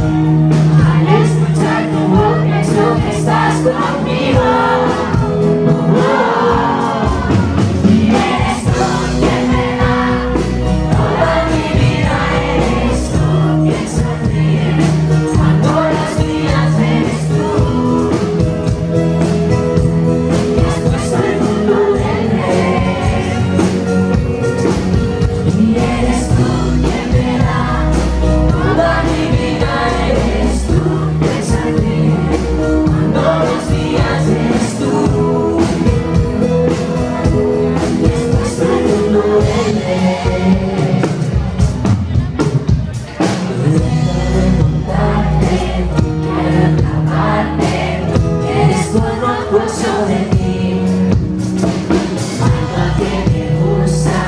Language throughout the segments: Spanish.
Al escuchar tu voz pienso que estás conmigo. Y eres tú quien me da toda mi vida. Eres tú quien sonríe cuando los días eres tú. Y has puesto el mundo en él. Y eres tú quien me da toda mi vida. Eres tú quien sonríe cuando los días eres tú. Y has puesto el mundo en él. Déjame contarte, quiero clavarte, eres como el pulso de ti. Algo que me gusta,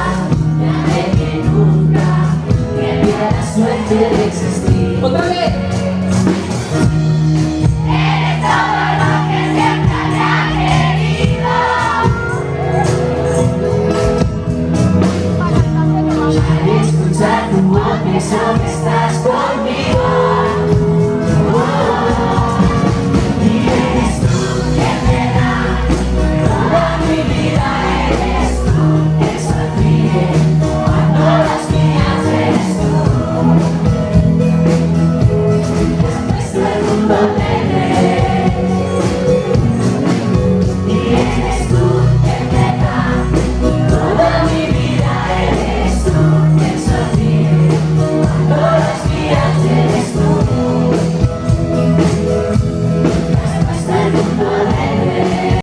me hace que nunca me pierda suerte de existir. ¡Otra vez! Eres todo lo que siempre había querido. Al escuchar tu voz pienso que estás